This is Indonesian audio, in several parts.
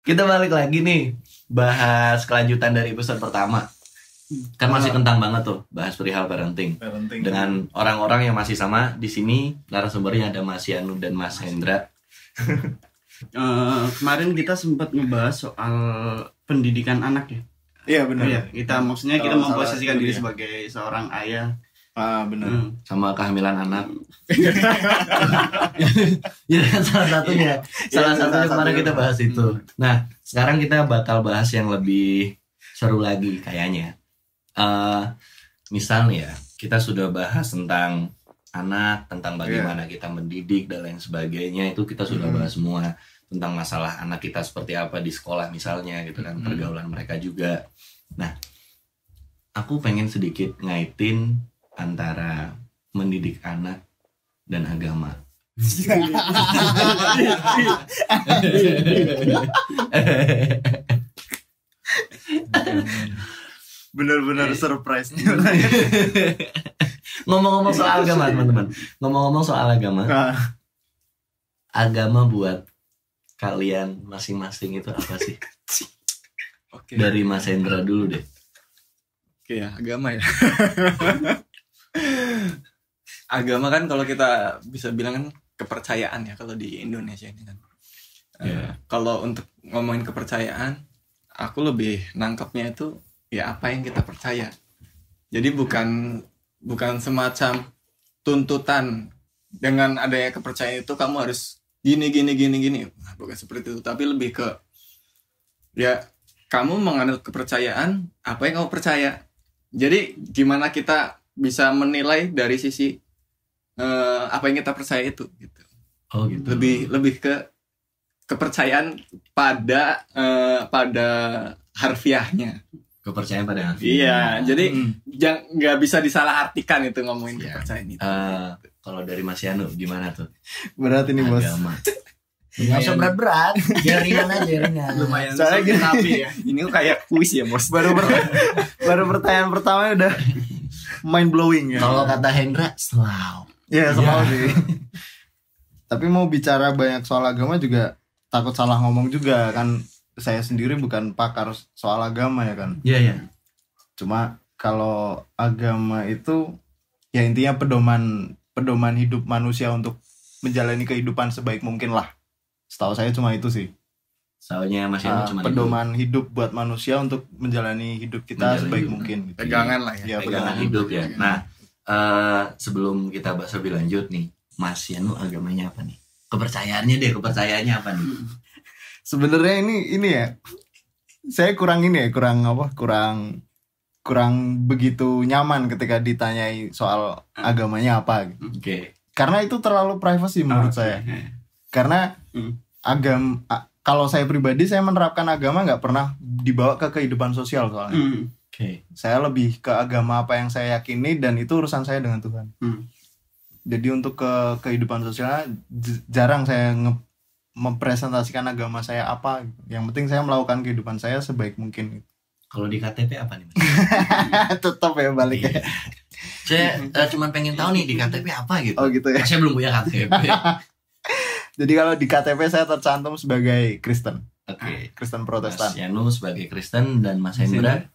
Kita balik lagi nih, bahas kelanjutan dari episode pertama. Kan masih kentang banget tuh, bahas perihal parenting. Dengan orang-orang yang masih sama di sini, narasumbernya ada Mas Yanu dan Mas Hendra. Kemarin kita sempat ngebahas soal pendidikan anak ya. Iya benar. Iya, kita memposisikan diri sebagai seorang ayah. Benar. Sama kehamilan anak. Ya kan salah satunya kemarin kita bahas itu. Nah, sekarang kita bakal bahas yang lebih seru lagi kayaknya. Misalnya kita sudah bahas tentang anak, tentang bagaimana kita mendidik dan lain sebagainya, itu kita sudah bahas semua. Tentang masalah anak kita seperti apa di sekolah misalnya gitu kan, pergaulan mereka juga. Nah, aku pengen sedikit ngaitin antara mendidik anak dan agama. Benar-benar surprise. Ngomong-ngomong soal agama, teman-teman. Ngomong-ngomong soal agama. Agama buat kalian masing-masing itu apa sih? Oke. Dari Mas Hendra dulu deh. Oke ya, agama ya. Agama kan kalau kita bisa bilang kan kepercayaan ya kalau di Indonesia ini kan. Kalau untuk ngomongin kepercayaan, aku lebih nangkepnya itu ya apa yang kita percaya. Jadi bukan semacam tuntutan dengan adanya kepercayaan itu kamu harus gini. Nah, bukan seperti itu, tapi lebih ke ya kamu menganut kepercayaan apa yang kamu percaya. Jadi gimana kita bisa menilai dari sisi apa yang kita percaya itu gitu. Oh gitu. Lebih ke kepercayaan pada harfiahnya. Kepercayaan pada Iya, jadi nggak bisa disalahartikan itu ngomongin kepercayaan itu. Kalau dari Mas Yanu gimana tuh? Berat ini bos. Agama. Nggak usah berat-berat, ringan aja ringan. Lumayan Soalnya tapi ya. Ini kayak kuis ya bos. Baru pertanyaan pertama udah mind blowing ya. Kalau kata Hendra, slow. Iya selalu sih. Tapi mau bicara banyak soal agama juga takut salah ngomong juga kan. Saya sendiri bukan pakar soal agama ya kan. Iya. Cuma kalau agama itu ya intinya pedoman hidup manusia untuk menjalani kehidupan sebaik mungkin lah. Setahu saya cuma itu sih. Soalnya Mas Yanu cuma pedoman hidup buat manusia untuk menjalani hidup kita sebaik mungkin. Gitu. Pegangan lah ya. pegangan hidup ya. Nah, sebelum kita bahas lebih lanjut nih, Mas Yanu agamanya apa nih? Kepercayaannya apa nih? Sebenarnya ini ya. Saya kurang begitu nyaman ketika ditanyai soal agamanya apa gitu. Oke. Karena itu terlalu privacy menurut saya. Karena kalau saya pribadi saya menerapkan agama nggak pernah dibawa ke kehidupan sosial soalnya. Oke. Saya lebih ke agama apa yang saya yakini dan itu urusan saya dengan Tuhan. Jadi untuk ke kehidupan sosialnya jarang saya mempresentasikan agama saya apa. Yang penting saya melakukan kehidupan saya sebaik mungkin. Kalau di KTP apa nih Mas? Tetap ya balik ya. Saya cuma pengen tahu nih di KTP apa gitu. Oh gitu ya. Saya belum punya KTP. Jadi kalau di KTP saya tercantum sebagai Kristen. Oke. Kristen Protestan. Mas Yanu sebagai Kristen dan Mas Hendra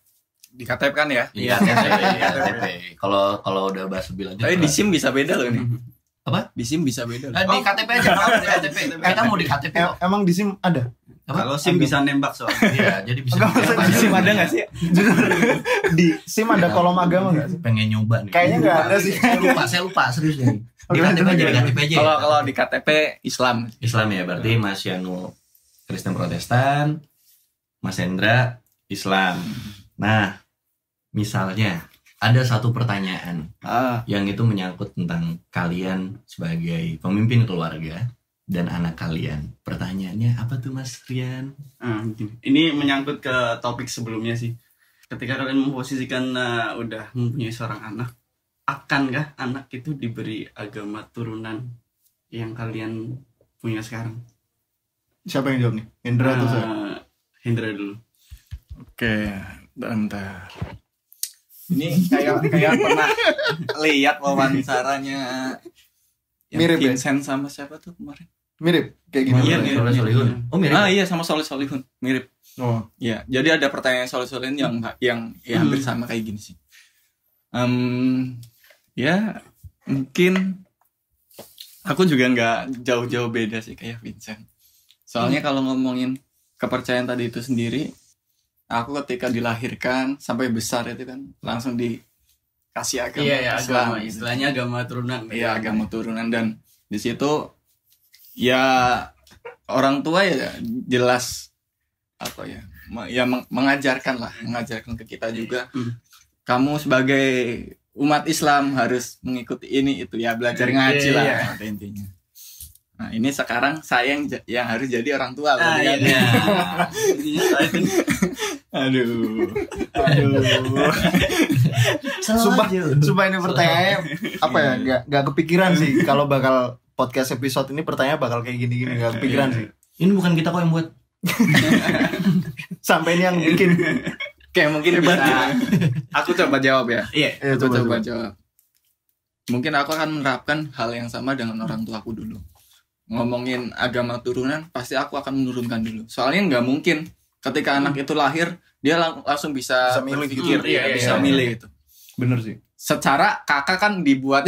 Di KTP kan ya? di KTP. Kalau udah bahas lebih lanjut. Tapi di SIM bisa beda loh ini. Apa? Di SIM bisa beda loh. Di KTP aja, di KTP. Kita mau di KTP kok. Emang di SIM ada? Kalau SIM bisa nembak soalnya. Iya, jadi bisa. Di SIM ada nggak sih? Di SIM ada kolom agama nggak sih? Pengen nyoba nih. Kayaknya nggak ada sih. Saya lupa serius nih. Di KTP aja. Kalau di KTP Islam. Islam ya, berarti Mas Yanu Kristen Protestan, Mas Hendra Islam. Nah, misalnya ada satu pertanyaan yang itu menyangkut tentang kalian sebagai pemimpin keluarga dan anak kalian. Pertanyaannya apa tuh Mas Rian? Ini menyangkut ke topik sebelumnya sih. Ketika kalian memposisikan udah mempunyai seorang anak, akankah anak itu diberi agama turunan yang kalian punya sekarang? Siapa yang jawab nih? Hendra atau saya? Hendra dulu. Oke, bentar. Ini kayak pernah lihat wawancaranya yang mirip Vincent sama siapa tuh kemarin? Mirip kayak gini. Iya, Soleh Solihun. Oh mirip. Iya sama Soleh Solihun, mirip. Oh. Ya, jadi ada pertanyaan Soleh Solihun yang hampir sama kayak gini sih. Ya mungkin aku juga nggak jauh-jauh beda sih kayak Vincent. Soalnya kalau ngomongin kepercayaan tadi itu sendiri, aku ketika dilahirkan sampai besar itu kan langsung dikasih agama Islam. Agama, istilahnya agama turunan. Iya, agama turunan, dan di situ ya orang tua ya jelas apa ya, mengajarkan ke kita juga. Kamu sebagai umat Islam harus mengikuti ini itu ya, belajar ngaji lah pada intinya. Nah ini sekarang saya yang harus jadi orang tua loh. Aduh. Sumpah ini pertanyaannya apa ya? Gak kepikiran sih kalau bakal podcast episode ini pertanyaan bakal kayak gini-gini, gak kepikiran sih. Ini bukan kita kok yang buat. Sampai ini yang bikin. Kayak mungkin bisa. Aku coba jawab ya. Iya. Aku coba jawab. Mungkin aku akan menerapkan hal yang sama dengan orang tuaku dulu. Ngomongin agama turunan, pasti aku akan menurunkan dulu. Soalnya nggak mungkin ketika anak itu lahir dia langsung bisa berpikir, bisa milih itu. Bener sih. Secara kakak kan dibuat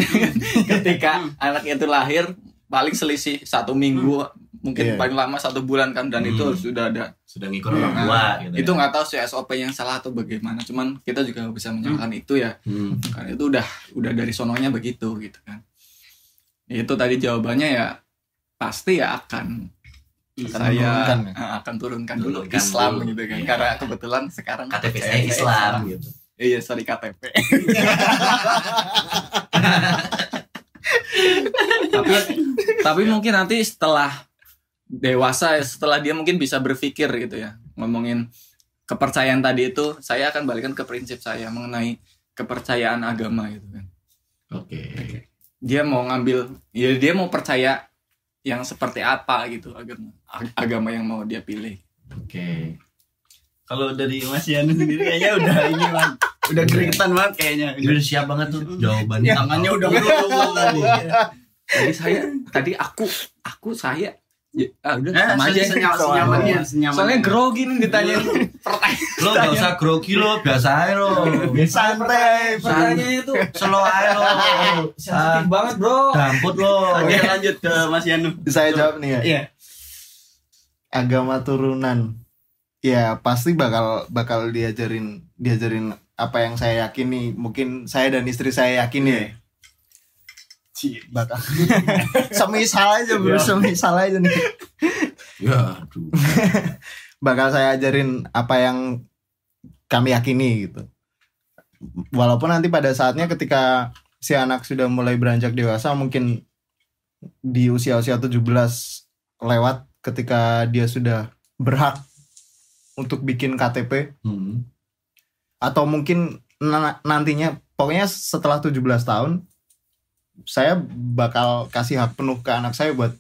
ketika anak itu lahir paling selisih 1 minggu, mungkin paling lama 1 bulan kan, dan itu sudah ngikut orang tua gitu. Itu nggak tahu sih SOP yang salah atau bagaimana, cuman kita juga nggak bisa menyalahkan itu ya. Karena itu udah dari sononya begitu gitu kan. Itu tadi jawabannya ya pasti ya akan turunkan dulu Islam gitu kan. Karena kebetulan sekarang KTP saya Islam gitu. Iya, sorry KTP. tapi mungkin nanti setelah dewasa, setelah dia mungkin bisa berpikir gitu ya, ngomongin kepercayaan tadi itu, saya akan balikan ke prinsip saya mengenai kepercayaan agama gitu kan. Oke. Dia mau ngambil, ya dia mau percaya yang seperti apa gitu agama yang mau dia pilih. Oke. Kalau dari Mas Yanu sendiri kayaknya udah ini man, udah keringetan banget kayaknya. Udah siap banget tuh jawabannya. Tangannya udah Tadi aku saya udah sama aja senyamannya. Soalnya grogi nih ditanyain pertanyaan. Lo gak usah grogi lo, biasa aja lo. Santai. Pertanyaannya itu slow aja lo. Sensitif banget bro. Damput lo. Oke, lanjut ke Mas Yanu. Saya jawab nih ya. Iya. Agama turunan. Ya pasti bakal diajarin apa yang saya yakini. Mungkin saya dan istri saya yakini. Bakal semisal aja bro, semisal aja nih. Ya aduh. Bakal saya ajarin apa yang kami yakini gitu. Walaupun nanti pada saatnya ketika si anak sudah mulai beranjak dewasa, mungkin di usia-usia 17 lewat, ketika dia sudah berhak untuk bikin KTP, atau mungkin nantinya, pokoknya setelah 17 tahun, saya bakal kasih hak penuh ke anak saya buat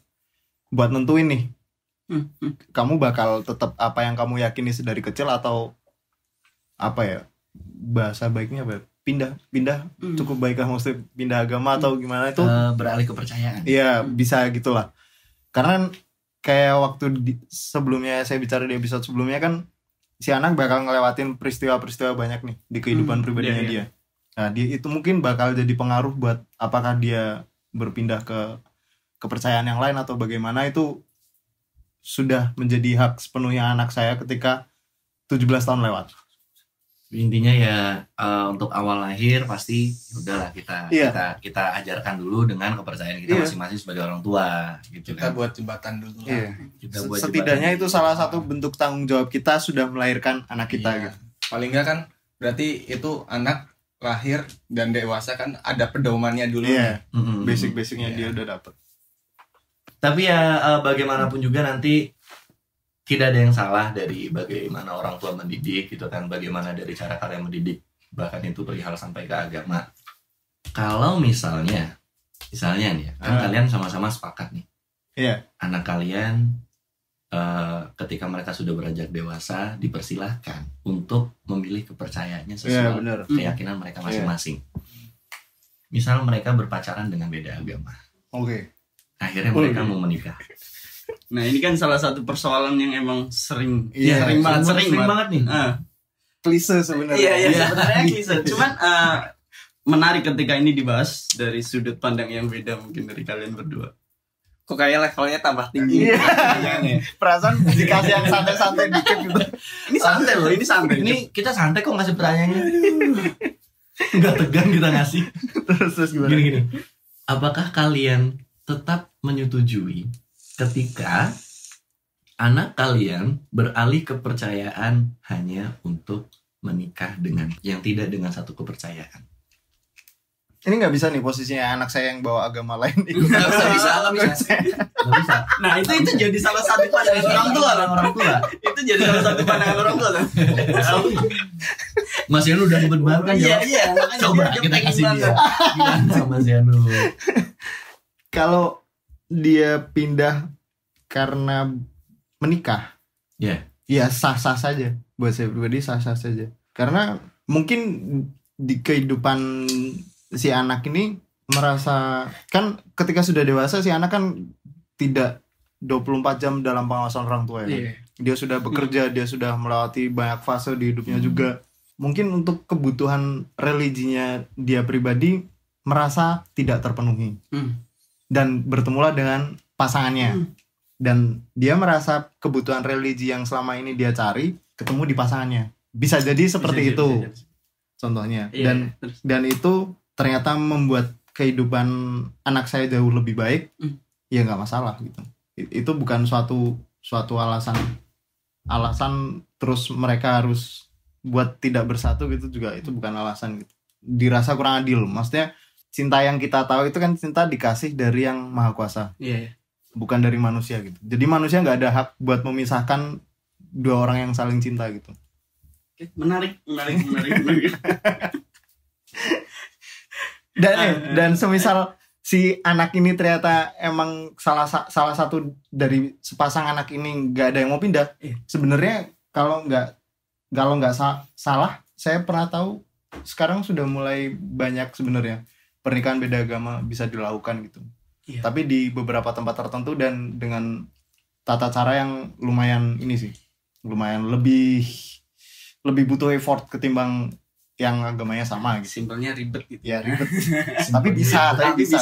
nentuin nih, kamu bakal tetap apa yang kamu yakini sedari kecil, atau apa ya, bahasa baiknya apa, pindah cukup baik kamu mesti pindah agama atau gimana itu, beralih kepercayaan. Iya bisa gitulah. Karena kayak waktu sebelumnya saya bicara di episode sebelumnya kan, si anak bakal ngelewatin peristiwa-peristiwa banyak nih di kehidupan pribadinya dia. Nah, itu mungkin bakal jadi pengaruh buat apakah dia berpindah ke kepercayaan yang lain atau bagaimana. Itu sudah menjadi hak sepenuhnya anak saya ketika 17 tahun lewat. Intinya ya untuk awal lahir pasti udahlah kita ajarkan dulu dengan kepercayaan kita masing-masing sebagai orang tua gitu kita kan. buat jembatan dulu. Kita buat setidaknya jembatan itu salah satu bentuk tanggung jawab kita sudah melahirkan anak kita gitu. Paling enggak kan berarti itu anak lahir dan dewasa kan ada pedomannya dulu. Basic-basicnya dia udah dapet. Tapi ya bagaimanapun juga nanti tidak ada yang salah dari bagaimana orang tua mendidik gitu kan, bagaimana dari cara kalian mendidik, bahkan itu perihal sampai ke agama. Kalau misalnya nih kan kalian sama-sama sepakat nih, anak kalian ketika mereka sudah beranjak dewasa dipersilahkan untuk memilih kepercayaannya sesuai keyakinan mereka masing-masing. Misal mereka berpacaran dengan beda agama. akhirnya mereka mau menikah. Nah ini kan salah satu persoalan yang emang sering Iya, sering banget nih. Klise sebenarnya. Iya sebenarnya klise. Cuman menarik ketika ini dibahas dari sudut pandang yang beda mungkin dari kalian berdua. Kok kayak levelnya tambah tinggi. Perasaan dikasih yang santai-santai dikit gitu. Ini santai loh, ini santai. Ini kita santai kok ngasih pertanyaannya. Nggak tegang kita ngasih. Terus gimana? Gini. Apakah kalian tetap menyetujui ketika anak kalian beralih kepercayaan hanya untuk menikah dengan yang tidak dengan satu kepercayaan? Ini nggak bisa nih posisinya anak saya yang bawa agama lain ikut. Nggak bisa. Nah itu jadi salah satu pandangan orang tua lah. Itu jadi salah satu pandangan orang tua kan. Mas Yanu udah ribet banget kan? Iya. Coba kita kasih dia. Gimana Mas Yanu? Kalau dia pindah karena menikah, ya sah-sah saja. Buat saya pribadi sah-sah saja. Karena mungkin di kehidupan si anak ini merasa, kan ketika sudah dewasa si anak kan tidak 24 jam dalam pengawasan orang tua ya. Dia sudah bekerja, dia sudah melewati banyak fase di hidupnya juga. Mungkin untuk kebutuhan religinya dia pribadi merasa tidak terpenuhi. Dan bertemulah dengan pasangannya. Dan dia merasa kebutuhan religi yang selama ini dia cari ketemu di pasangannya. Bisa jadi seperti itu. Contohnya. Dan itu ternyata membuat kehidupan anak saya jauh lebih baik. Ya nggak masalah gitu. Itu bukan suatu alasan terus mereka harus buat tidak bersatu gitu juga, itu bukan alasan gitu. Dirasa kurang adil. Maksudnya cinta yang kita tahu itu kan cinta dikasih dari yang maha kuasa. Bukan dari manusia gitu. Jadi manusia nggak ada hak buat memisahkan dua orang yang saling cinta gitu. Menarik. Dan semisal si anak ini ternyata emang salah satu dari sepasang anak ini nggak ada yang mau pindah. Sebenarnya kalau nggak salah, saya pernah tahu sekarang sudah mulai banyak sebenarnya pernikahan beda agama bisa dilakukan gitu. Tapi di beberapa tempat tertentu dan dengan tata cara yang lumayan lebih butuh effort ketimbang yang agamanya sama gitu. Simpelnya ribet gitu. Ya ribet. Tapi bisa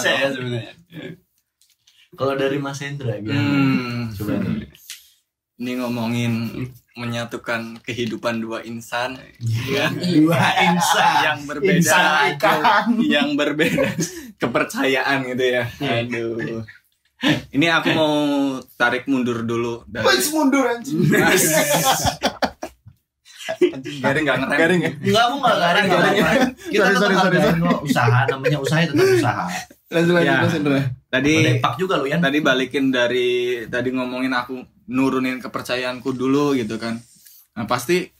ya sebenarnya. Kalau dari Mas Hendra gimana? Coba nih. Ini ngomongin menyatukan kehidupan dua insan, Dua insan yang berbeda, yang berbeda kepercayaan gitu ya. Aduh. Ini aku mau tarik mundur dulu dari. Mundur anjing. Garing nggak ngerem. Garing ya? Enggak, aku nggak garing. Kita tetap hargain kok usaha, namanya usaha tetap usaha. Lanjut Mas Indra. Tadi Pak juga lo ya. Tadi balikin dari tadi ngomongin aku nurunin kepercayaanku dulu gitu kan. Nah,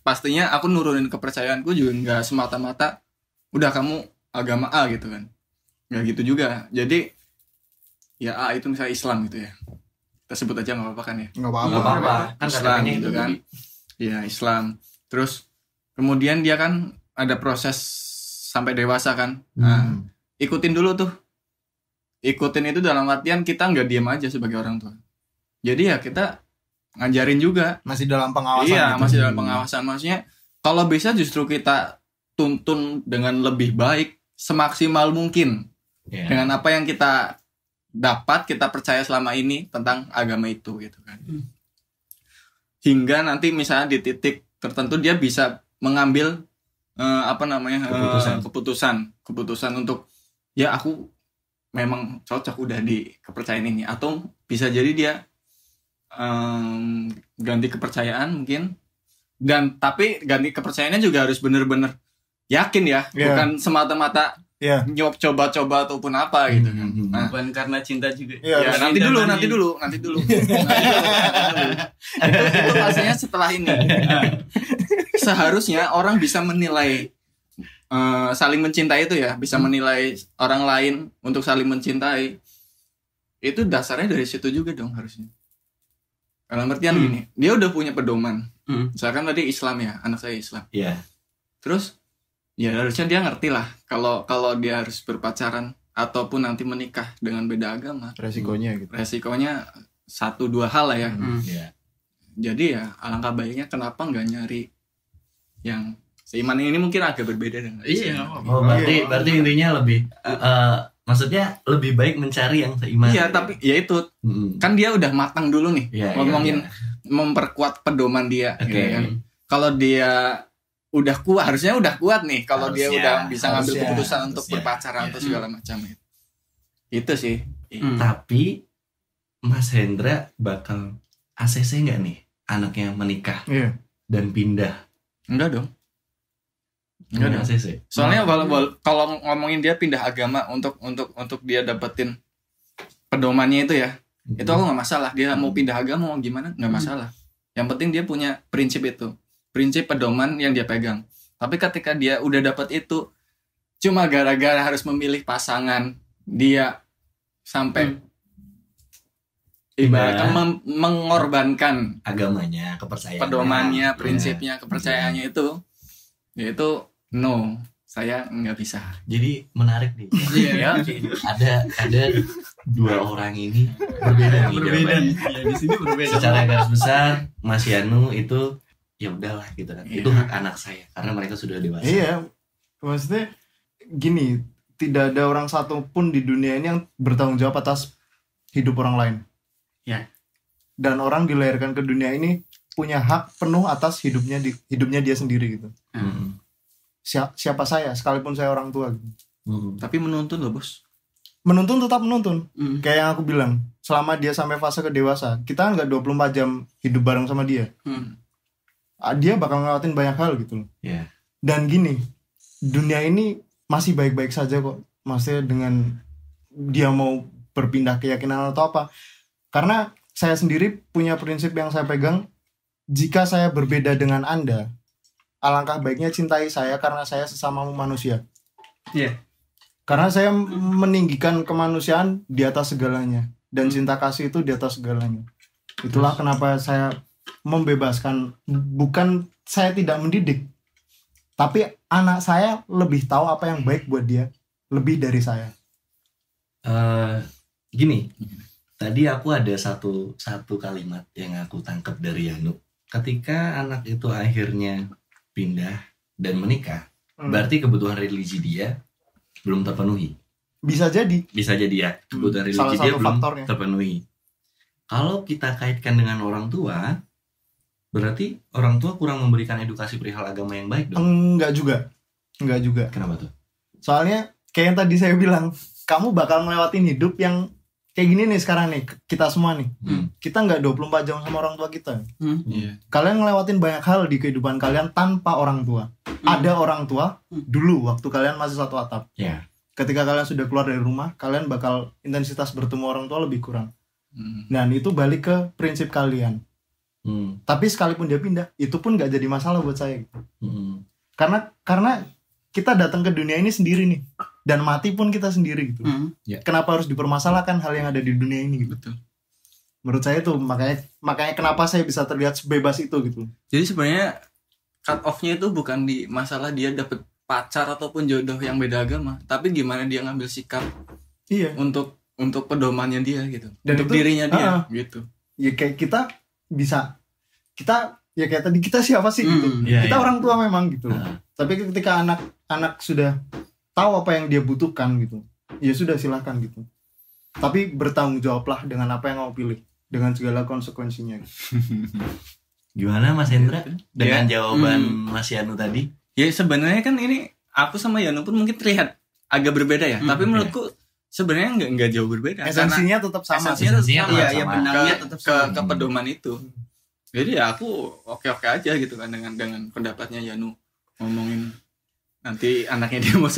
pastinya aku nurunin kepercayaanku juga nggak semata-mata udah kamu agama A gitu kan. Nggak gitu juga. Jadi ya A itu misalnya Islam gitu ya. Kita sebut aja nggak apa-apa kan ya. Nggak apa-apa. Kan Islam gitu kan. Iya Islam. Terus kemudian dia kan ada proses sampai dewasa kan. Nah, ikutin dulu tuh. Ikutin itu dalam artian kita nggak diam aja sebagai orang tua. Jadi ya kita ngajarin juga. Masih dalam pengawasan. Iya, gitu. masih dalam pengawasan. Maksudnya kalau bisa justru kita tuntun dengan lebih baik semaksimal mungkin. Dengan apa yang kita dapat, kita percaya selama ini tentang agama itu gitu kan. Hingga nanti misalnya di titik tertentu dia bisa mengambil keputusan untuk ya aku memang cocok udah di kepercayaan ini, atau bisa jadi dia ganti kepercayaan mungkin, dan tapi ganti kepercayaannya juga harus bener-bener yakin ya, bukan semata-mata coba-coba ataupun apa gitu kan. Nah, bukan karena cinta juga. Ya, nanti dulu. Itu pastinya setelah ini. Seharusnya orang bisa menilai saling mencintai itu ya, bisa menilai orang lain untuk saling mencintai. Itu dasarnya dari situ juga dong harusnya. Karena artian gini, dia udah punya pedoman. Misalkan tadi Islam ya, anak saya Islam. Iya. Terus ya harusnya dia ngerti lah kalau dia harus berpacaran ataupun nanti menikah dengan beda agama, resikonya gitu. resikonya 1-2 hal lah ya. Iya. Jadi ya alangkah baiknya kenapa nggak nyari yang seiman. Ini mungkin agak berbeda dengan Oh, berarti intinya lebih maksudnya lebih baik mencari yang seiman. Iya, tapi ya itu kan dia udah matang dulu nih. Iya, ngomongin iya. memperkuat pedoman dia. Oke. Gitu kan. Kalau dia udah kuat, harusnya udah kuat nih. Kalau dia Harusnya, udah bisa ngambil harusnya, keputusan untuk harusnya. berpacaran atau segala macam itu sih. Tapi Mas Hendra bakal ACC nggak nih anaknya menikah Iya. dan pindah? Enggak dong. Enggak dong. ACC. Soalnya kalau ngomongin dia pindah agama untuk dia dapetin pedomannya itu ya, itu aku nggak masalah. Dia mau pindah agama mau gimana nggak masalah. Yang penting dia punya prinsip itu, prinsip pedoman yang dia pegang. Tapi ketika dia udah dapet itu, cuma gara-gara harus memilih pasangan, dia sampai ibaratnya mengorbankan agamanya, kepercayaan, pedomannya, prinsipnya, kepercayaannya itu, ya itu no, saya nggak bisa. Jadi menarik nih. Iya. ada 2 orang ini berbeda nih jawabannya. Ya, di sini berbeda. Secara garis besar Mas Yanu itu ya udahlah gitu kan. Itu hak anak saya karena mereka sudah dewasa. Iya, maksudnya gini, tidak ada orang satu pun di dunia ini yang bertanggung jawab atas hidup orang lain. Ya. Dan orang dilahirkan ke dunia ini punya hak penuh atas hidupnya dia sendiri gitu. Hmm. Siapa saya, sekalipun saya orang tua gitu. Tapi menuntun loh bos. Menuntun tetap menuntun. Kayak yang aku bilang, selama dia sampai fase ke dewasa, kita kan nggak 24 jam hidup bareng sama dia. Dia bakal ngelewatin banyak hal gitu loh. Yeah. Dan gini, dunia ini masih baik-baik saja kok. Maksudnya dengan dia mau berpindah keyakinan atau apa. Karena saya sendiri punya prinsip yang saya pegang, jika saya berbeda dengan Anda, alangkah baiknya cintai saya karena saya sesama manusia. Iya. Karena saya meninggikan kemanusiaan di atas segalanya. Dan cinta kasih itu di atas segalanya. Itulah kenapa saya membebaskan. Bukan saya tidak mendidik, tapi anak saya lebih tahu apa yang baik buat dia. Lebih dari saya. Gini, tadi aku ada satu kalimat yang aku tangkap dari Yanu. Ketika anak itu akhirnya pindah dan menikah, berarti kebutuhan religi dia belum terpenuhi. Bisa jadi Ya, kebutuhan religi salah dia satu belum faktornya terpenuhi. Kalau kita kaitkan dengan orang tua, berarti orang tua kurang memberikan edukasi perihal agama yang baik dong. Enggak juga. Kenapa tuh? Soalnya kayak yang tadi saya bilang, kamu bakal ngelewatin hidup yang kayak gini nih sekarang nih, kita semua nih. Kita nggak 24 jam sama orang tua kita. Iya. Kalian ngelewatin banyak hal di kehidupan kalian tanpa orang tua. Ada orang tua dulu waktu kalian masih satu atap. Ya. Ketika kalian sudah keluar dari rumah, kalian bakal intensitas bertemu orang tua lebih kurang. Dan itu balik ke prinsip kalian. Tapi sekalipun dia pindah, itu pun nggak jadi masalah buat saya. Karena kita datang ke dunia ini sendiri nih, dan mati pun kita sendiri gitu. Kenapa harus dipermasalahkan hal yang ada di dunia ini gitu? Betul. Menurut saya itu makanya kenapa saya bisa terlihat sebebas itu gitu. Jadi sebenarnya cut off-nya itu bukan di masalah dia dapet pacar ataupun jodoh yang beda agama, tapi gimana dia ngambil sikap untuk pedomannya dia gitu. Dan untuk itu, dirinya dia gitu. Ya kayak kita ya kayak tadi, kita siapa sih gitu. Kita orang tua memang gitu. Tapi ketika anak sudah tahu apa yang dia butuhkan gitu, ya sudah silahkan gitu. Tapi bertanggung jawablah dengan apa yang kamu pilih, dengan segala konsekuensinya gitu. Gimana Mas Hendra dengan jawaban Mas Yanu tadi? Ya sebenarnya kan ini aku sama Yanu pun mungkin terlihat agak berbeda ya, tapi menurutku sebenarnya nggak jauh berbeda. Esensinya tetap sama. Esensinya tetap sama. Benangnya tetap sama. Ke pedoman itu. Jadi ya aku oke aja gitu kan dengan pendapatnya Yanu ngomongin nanti anaknya dia mau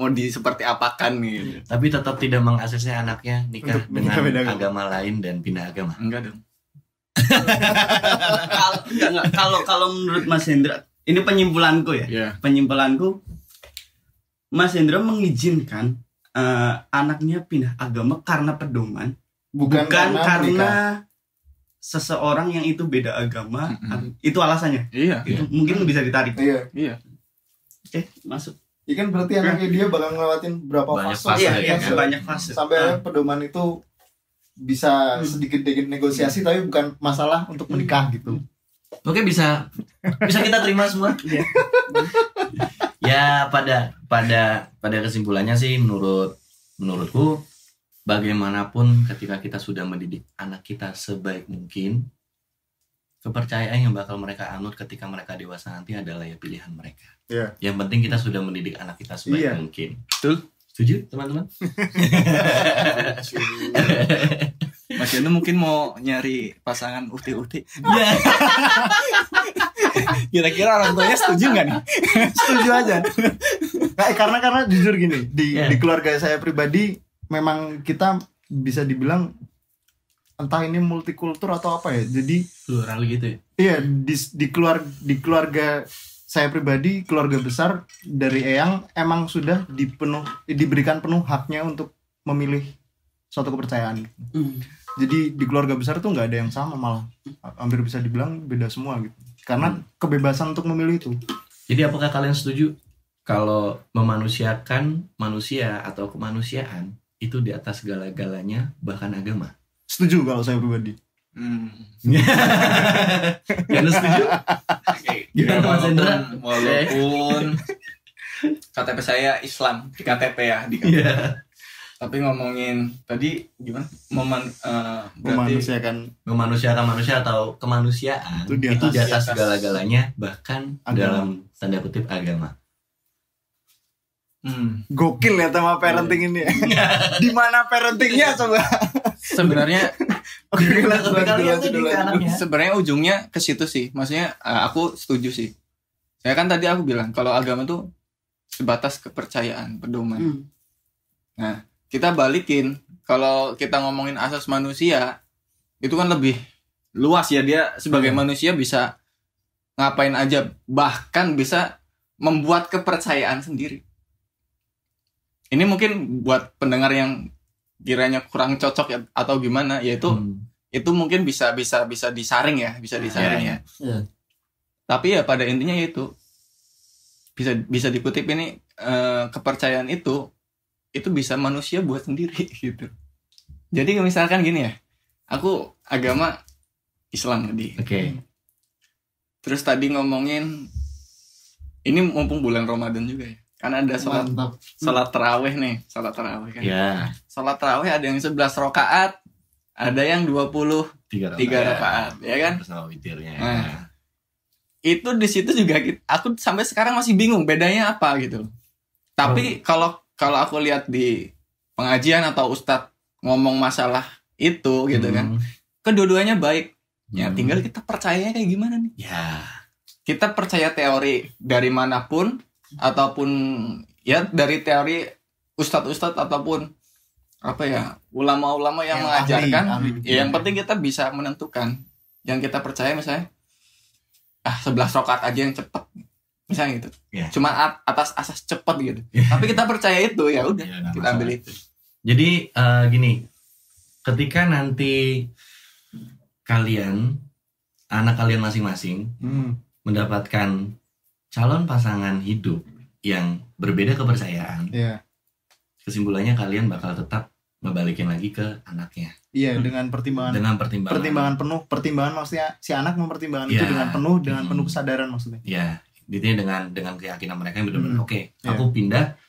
seperti apakan gitu. Tapi tetap tidak mengaksesnya anaknya nikah dengan agama lain dan pindah agama. Enggak dong. Kalau menurut Mas Hendra, ini penyimpulanku ya. Yeah. Penyimpulanku, Mas Hendra mengizinkan anaknya pindah agama karena pedoman, bukan karena seseorang yang itu beda agama. Itu alasannya. Iya. Itu mungkin bisa ditarik. Iya. Iya. Masuk. Ya kan berarti anaknya dia bakal ngelewatin berapa Banyak fase. fase, Iya, kan? banyak fase. Sampai pedoman itu bisa sedikit-sedikit negosiasi tapi bukan masalah untuk menikah gitu. Oke, bisa kita terima semua. Ya pada kesimpulannya sih menurutku bagaimanapun ketika kita sudah mendidik anak kita sebaik mungkin, kepercayaan yang bakal mereka anut ketika mereka dewasa nanti adalah ya pilihan mereka. Iya. Yang penting kita sudah mendidik anak kita sebaik mungkin. Betul. Setuju teman-teman? Mas Yono mungkin mau nyari pasangan uti-uti. Iya. Kira-kira orang tuanya setuju nggak nih? Setuju aja. Nah, karena jujur gini, di keluarga saya pribadi memang kita bisa dibilang entah ini multikultur atau apa ya. Jadi Plural gitu ya. iya di keluarga saya pribadi, keluarga besar dari Eyang emang sudah diberikan penuh haknya untuk memilih suatu kepercayaan. Jadi di keluarga besar tuh nggak ada yang sama, malah hampir bisa dibilang beda semua gitu. Karena kebebasan untuk memilih itu. Jadi apakah kalian setuju kalau memanusiakan manusia atau kemanusiaan itu di atas segala-galanya bahkan agama? Setuju kalau saya pribadi. Jangan setuju? Gimana Mas Hendra? Walaupun KTP saya Islam di KTP ya di KTP. Iya. Tapi ngomongin tadi gimana? Memanusiakan manusia atau kemanusiaan Itu itu di di atas atas segala-galanya bahkan agama. dalam tanda kutip agama. Gokil ya tema parenting ini. Di mana parentingnya coba? Sebenarnya Anaknya. sebenarnya ujungnya ke situ sih. Maksudnya aku setuju sih. Saya kan tadi aku bilang kalau agama tuh sebatas kepercayaan, pedoman. Nah, kita balikin, kalau kita ngomongin asas manusia itu kan lebih luas ya, dia sebagai manusia bisa ngapain aja, bahkan bisa membuat kepercayaan sendiri. Ini mungkin buat pendengar yang kiranya kurang cocok ya, atau gimana, yaitu itu mungkin bisa disaring ya, bisa disaring ya. Tapi ya pada intinya itu bisa dikutip ini, kepercayaan itu bisa manusia buat sendiri gitu. Jadi misalkan gini ya, aku agama Islam tadi. Oke. Terus tadi ngomongin ini mumpung bulan Ramadan juga ya. Karena ada salat tarawih nih, salat tarawih kan. Ya. Salat tarawih ada yang 11 rakaat, ada yang 23 rakaat, ya kan? Bersama witirnya. Nah, itu di situ juga aku sampai sekarang masih bingung bedanya apa gitu. Tapi kalau aku lihat di pengajian atau ustadz ngomong masalah itu gitu kan, kedua-duanya baik. Ya tinggal kita percayanya kayak gimana nih. Ya. Kita percaya teori dari manapun ataupun ya dari teori ustadz-ustadz ataupun apa ya ulama-ulama yang mengajarkan. ahli. Ya, yang penting kita bisa menentukan yang kita percaya, misalnya 11 rakaat aja yang cepat misalnya gitu. Yeah. Cuma atas asas cepat gitu. Tapi kita percaya itu, ya udah Yeah, kita ambil itu. Jadi gini, ketika nanti anak kalian masing-masing mendapatkan calon pasangan hidup yang berbeda kepercayaan, kesimpulannya kalian bakal tetap ngebalikin lagi ke anaknya. Iya, dengan pertimbangan pertimbangan maksudnya si anak mempertimbangkan itu dengan penuh kesadaran maksudnya. Ya, intinya dengan keyakinan mereka yang benar-benar aku pindah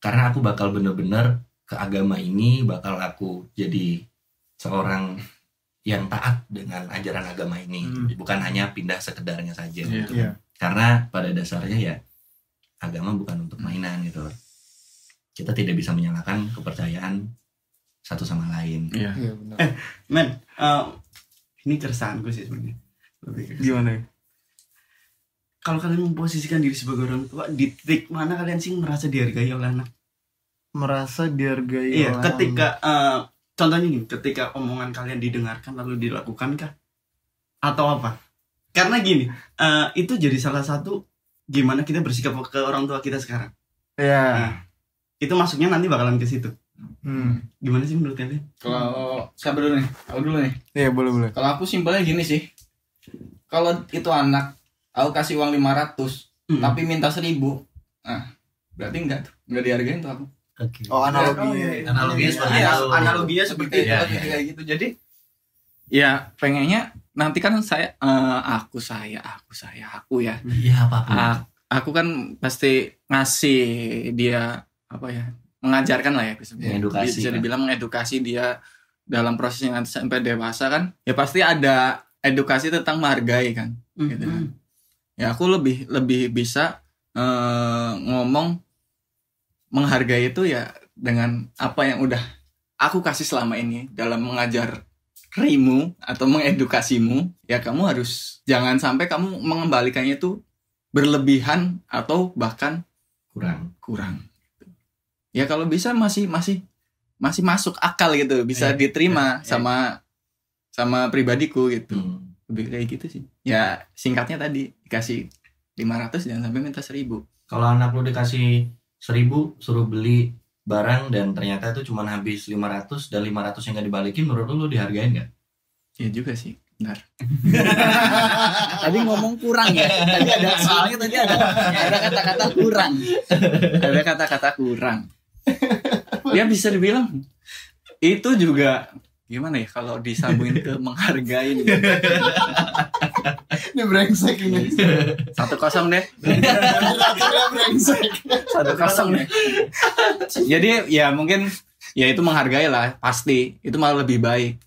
karena aku bakal benar-benar ke agama ini, bakal aku jadi seorang yang taat dengan ajaran agama ini, bukan hanya pindah sekedarnya saja gitu. Karena pada dasarnya ya agama bukan untuk mainan gitu. Kita tidak bisa menyalahkan kepercayaan satu sama lain. Iya benar. Men, ini keresahanku sih sebenarnya. Gimana ya? Kalau kalian memposisikan diri sebagai orang tua, di titik mana kalian sih merasa dihargai oleh anak? Merasa dihargai. Iya, ketika contohnya nih, ketika omongan kalian didengarkan lalu dilakukan kah? Atau apa? Karena gini, itu jadi salah satu gimana kita bersikap ke orang tua kita sekarang. Iya. Nah, itu masuknya nanti bakalan ke situ. Gimana sih menurut kalian? Kalau saya dulu nih, aku dulu nih. Iya, boleh. Kalau aku simpelnya gini sih. Kalau itu anak, aku kasih uang 500, tapi minta 1000. Nah, Berarti enggak dihargain tuh aku. Oke. Oh, analoginya. Analoginya seperti Iya, itu. analoginya seperti itu. Iya, Kayak gitu. Jadi ya pengennya nanti kan aku ya. Iya, apapun. Aku kan pasti ngasih dia apa ya, mengajarkan lah ya, bisa Mengedukasi, bisa kan? dibilang mengedukasi dia dalam prosesnya nanti sampai dewasa kan. Ya pasti ada edukasi tentang menghargai kan, gitu kan. Ya aku lebih bisa ngomong menghargai itu ya dengan apa yang udah aku kasih selama ini dalam mengajarimu atau mengedukasimu. Ya kamu harus jangan sampai kamu mengembalikannya itu berlebihan atau bahkan kurang. Ya kalau bisa masih masuk akal gitu, bisa diterima sama pribadiku gitu. Lebih kayak gitu sih. Ya singkatnya tadi dikasih 500 jangan sampai minta 1.000. Kalau anak lu dikasih 1.000 suruh beli barang dan ternyata itu cuma habis 500 dan 500 yang gak dibalikin, menurut lu dihargain gak? Ya juga sih. Benar. Tadi ngomong kurang ya. Tadi ada kata-kata kurang. Ada kata-kata kurang. Ya bisa dibilang itu juga gimana ya kalau disambungin ke menghargai. Ini brengsek ini. 1-0 deh. Akhirnya brengsek. 1-0 deh. Jadi ya mungkin ya itu menghargai lah, pasti. Itu malah lebih baik.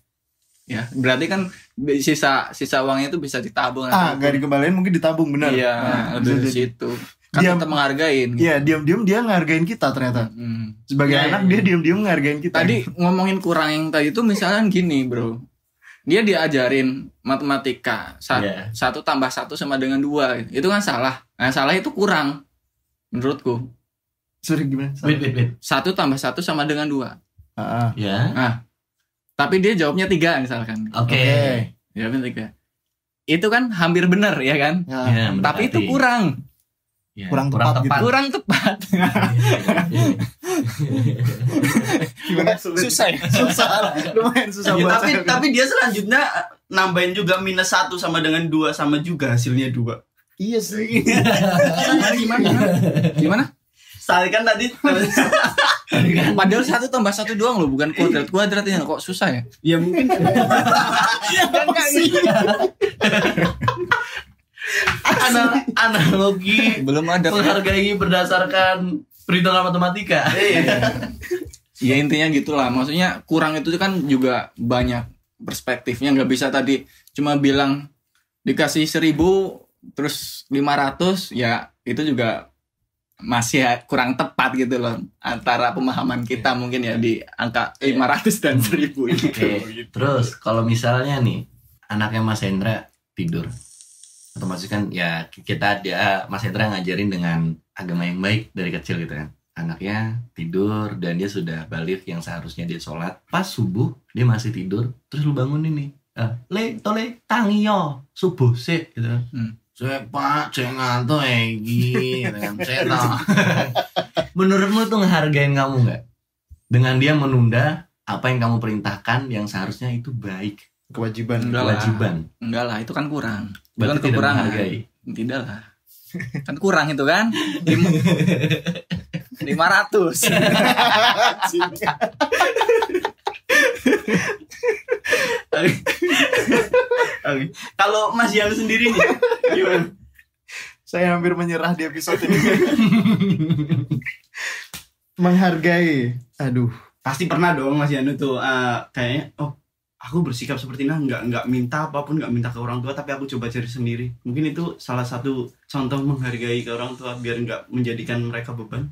Ya, berarti kan sisa uangnya itu bisa ditabung. Gak dikembaliin mungkin ditabung, benar. Iya, lebih di situ. Kan Dia- tetap menghargain. Iya, diam-diam dia ngehargain kita ternyata. Sebagai Iya, anak dia diam-diam ngehargain kita. Tadi ngomongin kurang yang tadi itu misalnya gini bro, dia diajarin matematika 1 tambah 1 sama dengan 2, itu kan salah. Nah salah itu kurang menurutku. Sorry gimana? Wait. 1 tambah 1 sama dengan 2. Ya. Tapi dia jawabnya 3 misalkan. Oke. Jawabnya 3. Itu kan hampir benar ya kan. Ya, Tapi itu kurang. Ya, kurang tepat gitu. Kurang tepat. Gimana sulit? Susah ya. Susah. Lumayan susah Ya, buat saya. tapi dia selanjutnya nambahin juga -1 sama dengan 2 sama juga hasilnya 2. Iya sih. Gimana? Soalnya kan tadi Padahal 1 tambah 1 doang loh, bukan kuadrat ini kok susah ya. ya mungkin analogi Belum ada. menghargai berdasarkan perhitungan matematika. Ya intinya gitulah, maksudnya kurang itu kan juga banyak perspektifnya, nggak bisa tadi cuma bilang dikasih 1.000 terus 500, ya itu juga masih kurang tepat gitu loh antara pemahaman kita mungkin ya di angka 500 dan 1.000 itu. Oke. Terus kalau misalnya nih anaknya Mas Hendra tidur, otomatis kan ya Mas Hendra ngajarin dengan agama yang baik dari kecil gitu kan. Anaknya tidur dan dia sudah balik yang seharusnya dia sholat. Pas subuh dia masih tidur, terus lu bangunin nih. Tole tangi yo subuh sih gitu. Saya pak, saya ngantuk gitu kan. Saya tahu. Menurutmu tuh ngehargain kamu nggak? Dengan dia menunda apa yang kamu perintahkan yang seharusnya itu baik. Kewajiban. Kewajiban. Enggak lah, itu kan kurang. Itu Berarti kan tidak kekurangan. menghargai. Tidak lah. Kan kurang itu kan. 500. kalau Mas Yanu sendiri nih gimana? Saya hampir menyerah di episode ini. Menghargai. Aduh. Pasti pernah dong Mas Yanu tuh kayaknya aku bersikap seperti ini, nggak minta apapun, nggak minta ke orang tua, tapi aku coba cari sendiri. Mungkin itu salah satu contoh menghargai ke orang tua biar nggak menjadikan mereka beban.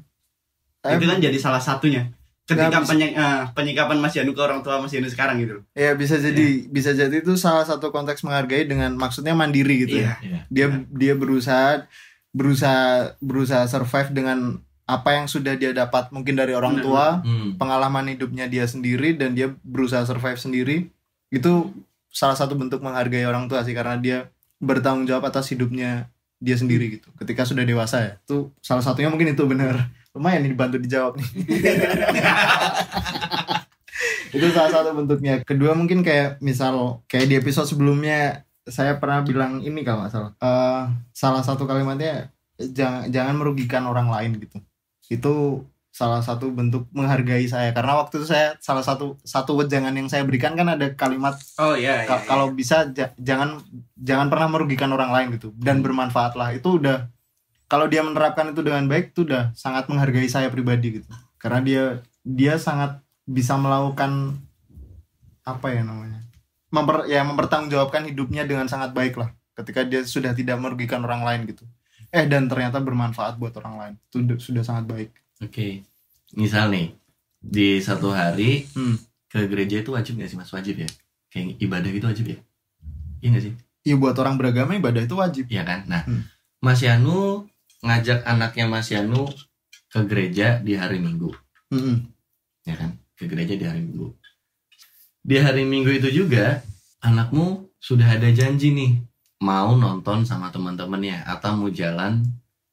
Itu kan jadi salah satunya ketika penyikapan Mas Yanu ke orang tua Mas Yanu sekarang gitu. Ya bisa jadi itu salah satu konteks menghargai dengan maksudnya mandiri gitu ya. Dia berusaha survive dengan apa yang sudah dia dapat mungkin dari orang tua, pengalaman hidupnya dia sendiri, dan dia berusaha survive sendiri. Itu salah satu bentuk menghargai orang tua sih, karena dia bertanggung jawab atas hidupnya dia sendiri gitu. Ketika sudah dewasa ya. Itu salah satunya mungkin itu benar. Lumayan nih dibantu dijawab nih. Itu salah satu bentuknya. Kedua mungkin kayak di episode sebelumnya saya pernah bilang ini kalau nggak salah. Salah satu kalimatnya jangan merugikan orang lain gitu. Itu salah satu bentuk menghargai saya, karena waktu itu saya salah satu wejangan yang saya berikan kan ada kalimat kalau bisa jangan pernah merugikan orang lain gitu, dan bermanfaatlah. Itu udah, kalau dia menerapkan itu dengan baik, itu udah sangat menghargai saya pribadi gitu, karena dia sangat bisa melakukan apa ya namanya, mempertanggungjawabkan hidupnya dengan sangat baik lah, ketika dia sudah tidak merugikan orang lain gitu, dan ternyata bermanfaat buat orang lain. Itu sudah sangat baik. Oke. Misal nih, di satu hari ke gereja itu wajib gak sih Mas? Wajib ya? Kayak ibadah itu wajib ya? Iya gak sih? Iya, buat orang beragama ibadah itu wajib. Iya kan? Nah, Mas Yanu ngajak anaknya Mas Yanu ke gereja di hari Minggu. Ya kan? Ke gereja di hari Minggu. Di hari Minggu itu juga anakmu sudah ada janji nih, mau nonton sama teman-temannya atau mau jalan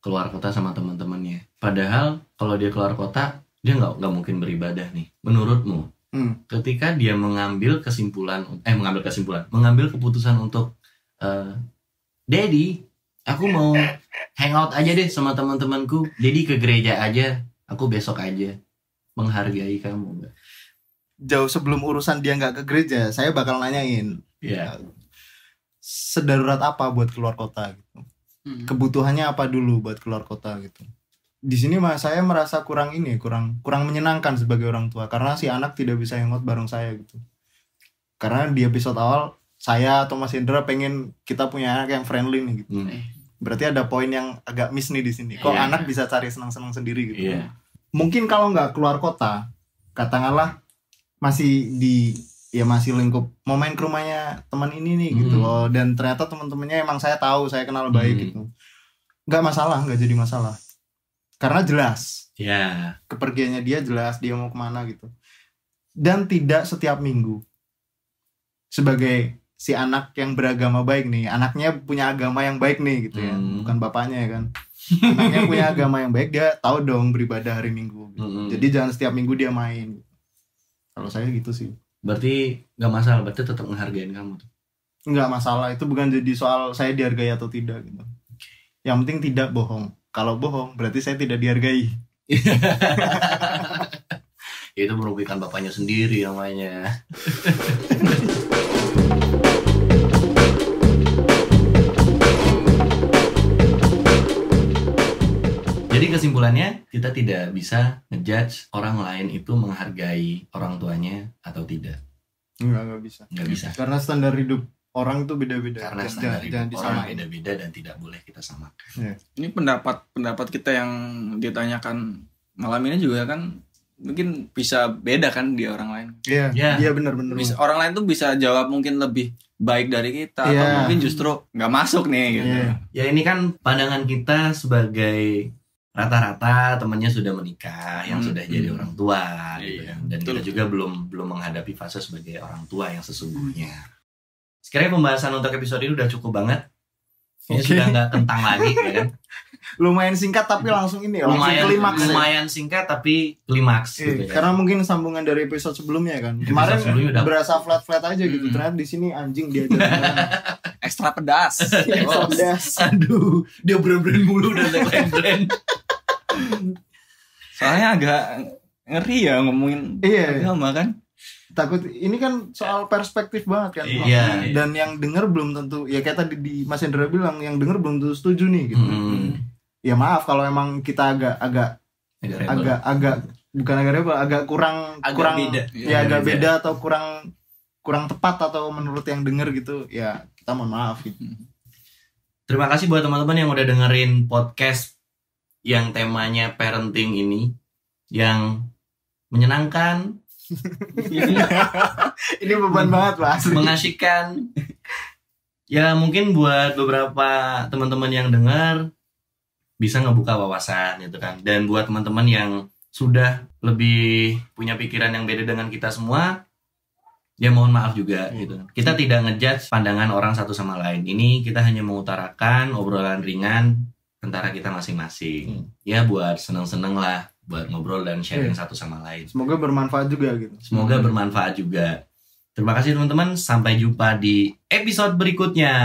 keluar kota sama teman-temannya. Padahal kalau dia keluar kota, dia nggak mungkin beribadah nih. Menurutmu, ketika dia mengambil keputusan untuk, Daddy, aku mau hangout aja deh sama teman-temanku. Daddy ke gereja aja, aku besok aja. Menghargai kamu nggak? Jauh sebelum urusan dia nggak ke gereja, saya bakal nanyain, sedarurat apa buat keluar kota gitu. Kebutuhannya apa dulu buat keluar kota gitu. Di sini saya merasa kurang menyenangkan sebagai orang tua, karena si anak tidak bisa hangout bareng saya gitu. Karena di episode awal saya atau Mas Indra pengen kita punya anak yang friendly nih gitu. Berarti ada poin yang agak miss nih di sini. Kok anak bisa cari senang-senang sendiri gitu. Mungkin kalau nggak keluar kota, katakanlah masih lingkup, mau main ke rumahnya teman ini nih gitu loh, dan ternyata teman-temannya emang saya tahu, saya kenal baik gitu, nggak jadi masalah, karena jelas kepergiannya dia, jelas dia mau kemana gitu, dan tidak setiap minggu. Sebagai si anak yang beragama baik nih, anaknya punya agama yang baik nih gitu ya, bukan bapaknya ya kan, anaknya punya agama yang baik, dia tahu dong beribadah hari Minggu gitu. Jadi jangan setiap minggu dia main. Kalau saya gitu sih. Berarti gak masalah, berarti tetap menghargain kamu tuh? Nggak masalah, itu bukan jadi soal saya dihargai atau tidak gitu. Yang penting tidak bohong. Kalau bohong berarti saya tidak dihargai. Itu merugikan bapaknya sendiri namanya. Jadi kesimpulannya, kita tidak bisa ngejudge orang lain itu menghargai orang tuanya atau tidak. Nggak bisa. Karena standar hidup orang itu beda-beda. Karena standar hidup orang beda-beda dan tidak boleh kita samakan. Ini pendapat kita yang ditanyakan malam ini juga kan mungkin bisa beda kan di orang lain. Iya benar-benar. Orang lain tuh bisa jawab mungkin lebih baik dari kita, atau mungkin justru nggak masuk nih gitu. Ya ini kan pandangan kita sebagai rata-rata temannya sudah menikah, yang sudah jadi orang tua gitu kan. Dan kita juga belum menghadapi fase sebagai orang tua yang sesungguhnya. Sekiranya pembahasan untuk episode ini udah cukup banget. Ini sudah nggak kentang lagi ya kan. Lumayan singkat tapi langsung lumayan singkat tapi klimaks gitu kan. Karena mungkin sambungan dari episode sebelumnya kan. Kemarin berasa flat aja gitu. Ternyata di sini anjing dia ekstra pedas. Aduh, dia brand mulu dan brand. Soalnya agak ngeri ya ngomongin agama kan. Takut ini kan soal perspektif banget kan. Dan yang denger belum tentu, ya kayak tadi di Mas Hendra bilang, yang denger belum tentu setuju nih gitu. Ya maaf kalau emang kita agak kurang beda. Agak beda atau kurang tepat atau menurut yang denger gitu, ya kita mohon maaf gitu. Terima kasih buat teman-teman yang udah dengerin podcast yang temanya parenting ini, yang menyenangkan. Ini beban banget Pak. Mengasihkan. Ya mungkin buat beberapa teman-teman yang dengar bisa ngebuka wawasan gitu kan. Dan buat teman-teman yang sudah lebih punya pikiran yang beda dengan kita semua, ya mohon maaf juga gitu. Kita tidak ngejudge pandangan orang satu sama lain. Ini kita hanya mengutarakan obrolan ringan antara kita masing-masing. Ya buat seneng-seneng lah, buat ngobrol dan sharing satu sama lain. Semoga bermanfaat juga gitu. Semoga bermanfaat juga. Terima kasih teman-teman, sampai jumpa di episode berikutnya.